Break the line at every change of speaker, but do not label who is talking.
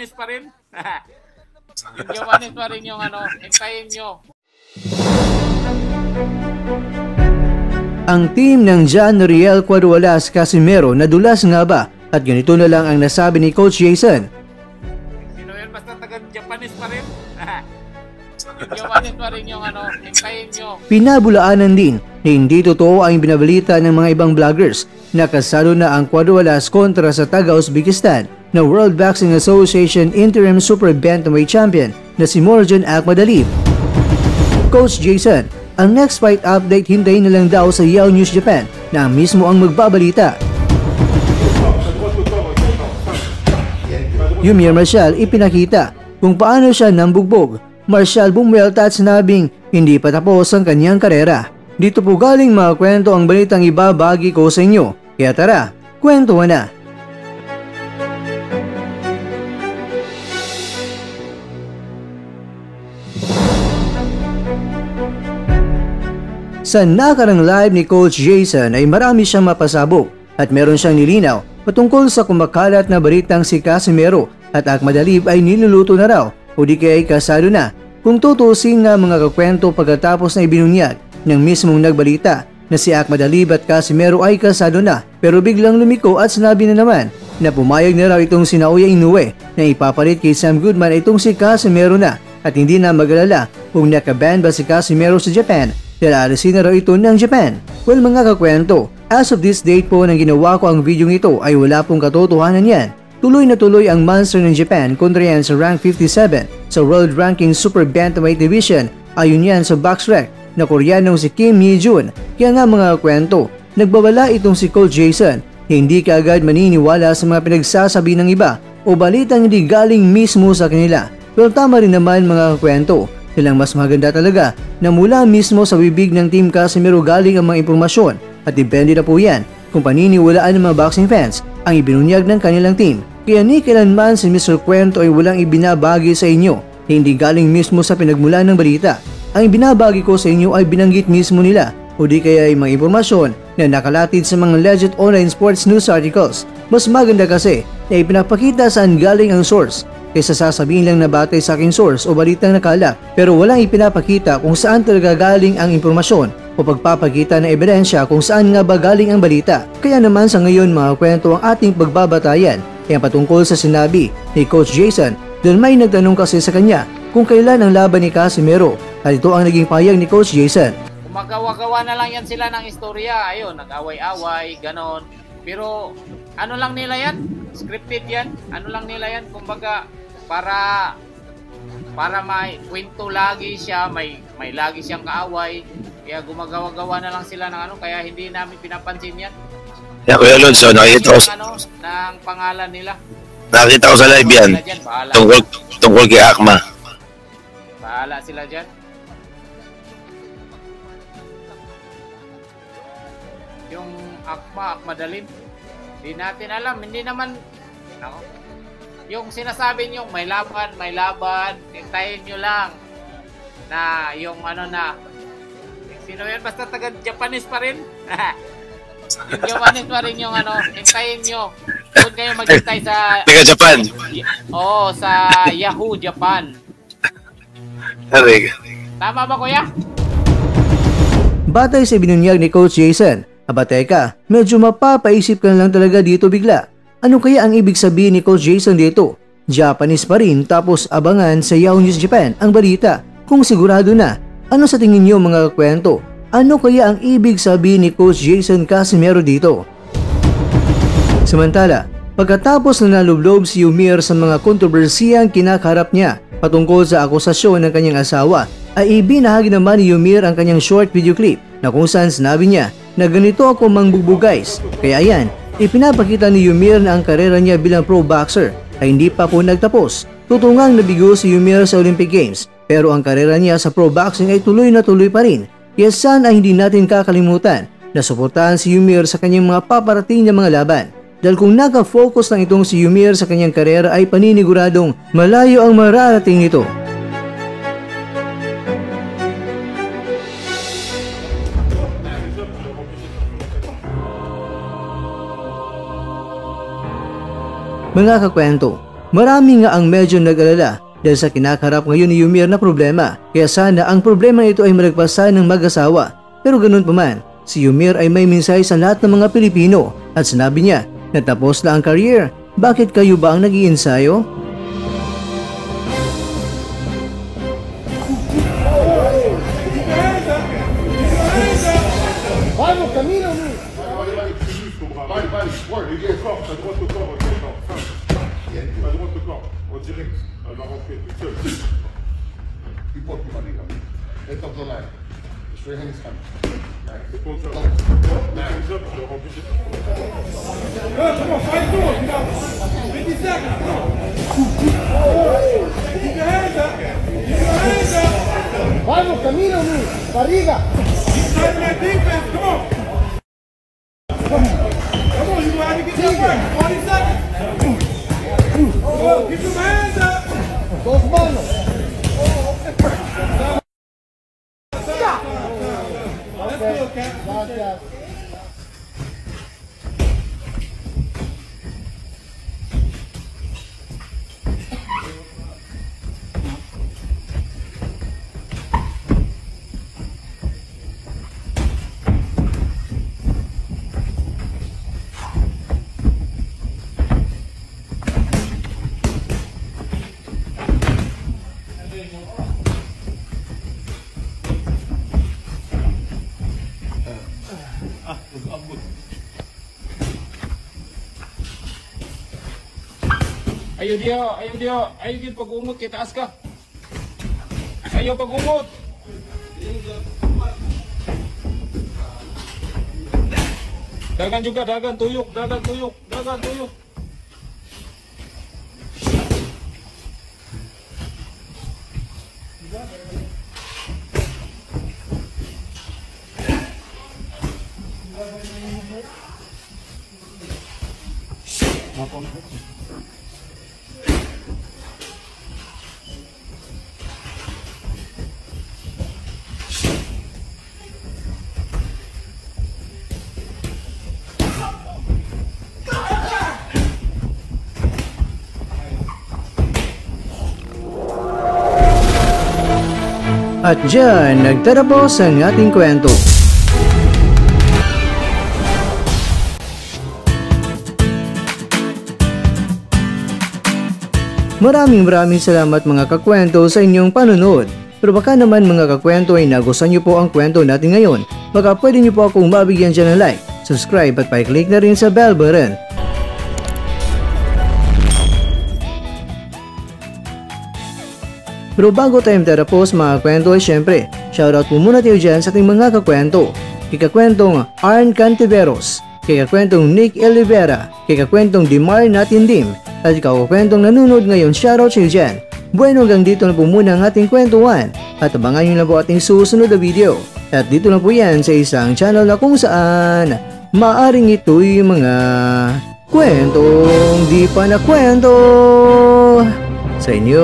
Japanese pa rin. Yung Japanese pa rin yung ano, hintayin nyo.
Ang team ng John Riel Quadualas Casimero nadulas nga ba? At ganito na lang ang nasabi ni Coach Jason.
Sino yun? Basta taga-Japanese pa rin. Yung Japanese pa rin yung ano, hintayin nyo.
Pinabulaanan din na hindi totoo ang binabalita ng mga ibang vloggers na kasalo na ang Quadualas kontra sa taga-Uzbekistan na World Boxing Association Interim Super Bantamweight Champion na si Morjan Akhmadaliev. Coach Jason, ang next fight update hintayin na lang daw sa Yahoo News Japan na mismo ang magbabalita. Yumir Marcial ipinakita kung paano siya nambugbog. Marcial bumuelta at sinabing hindi pa tapos ang kanyang karera. Dito po galing mga kwento ang balitang ibabagi ko sa inyo. Kaya tara, kwento na! Sa nakarang live ni Coach Jason ay marami siyang mapasabog at meron siyang nilinaw patungkol sa kumakalat na balitang si Casimero at Akhmadaliev ay niluluto na raw o di kaya ay kasado na. Kung tutusin nga mga kakwento pagkatapos na ibinunyag ng mismong nagbalita na si Akhmadaliev at Casimero ay kasado na, pero biglang lumiko at sinabi na naman na pumayag na raw itong si Naoya Inoue na ipapalit kay Sam Goodman itong si Casimero na at hindi na mag-alala kung nakaban ba si Casimero sa Japan dahil alisin na raw ito ng Japan. Well mga kakwento, as of this date po nang ginawa ko ang video ito ay wala pong katotohanan yan. Tuloy na tuloy ang monster ng Japan kontra yan sa rank 57 sa World Ranking Super Bantamweight Division ayon yan sa BoxRec na Koreanong si Kim Hee-jun. Kaya nga mga kwento, nagbabala itong si Coach Jason na hindi kaagad maniniwala sa mga pinagsasabi ng iba o balitang hindi galing mismo sa kanila. Pero tama rin naman mga kwento, nilang mas maganda talaga na mula mismo sa bibig ng Team Casimero galing ang mga impormasyon at depende na po yan kung paniniwalaan ng mga boxing fans ang ibinunyag ng kanilang team. Kaya ni kailanman si Mr. Kwento ay walang ibinabagi sa inyo na hindi galing mismo sa pinagmulan ng balita. Ang ibinabagi ko sa inyo ay binanggit mismo nila o di kaya ay mga impormasyon na nakalatid sa mga legit online sports news articles. Mas maganda kasi na ipinapakita saan galing ang source kaysa sasabihin lang na batay sa aking source o balitang nakala pero walang ipinapakita kung saan talaga galing ang impormasyon o pagpapakita ng ebidensya kung saan nga ba galing ang balita. Kaya naman sa ngayon mga kwento ang ating pagbabatayan ay patungkol sa sinabi ni Coach Jason dahil may nagtanong kasi sa kanya kung kailan ang laban ni Casimero at ito ang naging payag ni Coach Jason.
Gumagawa-gawa na lang yan sila ng istorya, ayun, nag-away-away, ganon. Pero ano lang nila yan? Scripted yan? Ano lang nila yan? Kumbaga para may kwento lagi siya, may lagi siyang kaaway. Kaya gumagawa-gawa na lang sila ng ano, kaya hindi namin pinapansin yan.
Yeah, Kuya Alonso, nakita ko
ng pangalan nila.
Nakita ko sa live yan. Tungkol kay Akma.
Bahala sila dyan. Yung Akhmadaliev, hindi natin alam. Hindi naman, no? Yung sinasabi nyo, may laban, hintayin nyo lang na yung ano na, sino yan? Basta taga-Japanese pa rin. Yung Japanese pa rin yung ano, hintayin nyo. Doon kayo maghintay sa
Japan.
Oo, sa Yahoo Japan. Tama ba kuya?
Batay sa binunyag ni Coach Jason, aba teka, medyo mapapaisip ka na lang talaga dito bigla. Ano kaya ang ibig sabihin ni Coach Jason dito? Japanese pa rin tapos abangan sa Yahoo News Japan ang balita kung sigurado na. Ano sa tingin niyo mga kwento? Ano kaya ang ibig sabihin ni Coach Jason Casimero dito? Samantala, pagkatapos na nalublob si Yumir sa mga kontrobersiyang kinakaharap niya patungkol sa akusasyon ng kanyang asawa, ay ibinahagi naman ni Yumir ang kanyang short video clip na kung saan sinabi niya na ganito ako mangbugbog guys. Kaya ayan, ipinapakita ni Yumir na ang karera niya bilang pro boxer ay hindi pa po nagtapos. Tutungang nabigo si Yumir sa Olympic Games pero ang karera niya sa pro boxing ay tuloy na tuloy pa rin. Kaya sana ay hindi natin kakalimutan na suportahan si Yumir sa kanyang mga paparating na mga laban. Dahil kung naka-focus lang itong si Yumir sa kanyang karera ay paniniguradong malayo ang mararating nito. Mga kakwento, Marami nga ang medyo nag-alala dahil sa kinakaharap ngayon ni Ymir na problema, kaya sana ang problema ito ay malagpasan ng mag-asawa. Pero ganun pa man, si Ymir ay may mensahe sa lahat ng mga Pilipino at sinabi niya na tapos na ang career. Bakit kayo ba ang nag-iensayo?
Vamos, camino, Vamos, camino, barriga. Dos manos. Gracias.
Ayo dia pag-umot kay taas ka. Ayo pag-umot. Dagan juga, dagan tuyok.
At dyan, nagtatapos ang ating kwento. Maraming salamat mga kakwento sa inyong panunod. Pero baka naman mga kakwento ay nagustuhan niyo po ang kwento natin ngayon. Baka pwede niyo po akong mabigyan dyan ng like, subscribe at pa-click na rin sa bell button. Pero bago tayo matapos mga kwento ay syempre, shoutout po muna tayo dyan sa ating mga kakwento. Kay kakwentong Arn Cantiveros, kay kakwentong Nick Olivera, kay kakwentong Dimar Natindim, at kakwentong nanunod ngayon, shoutout sa iyo dyan. Bueno, hanggang dito na po muna ang ating kwentuhan at abangan nyo na po ating susunod na video. At dito na po yan sa isang channel na kung saan maaring ito'y mga kwentong di pa na kwento sa inyo.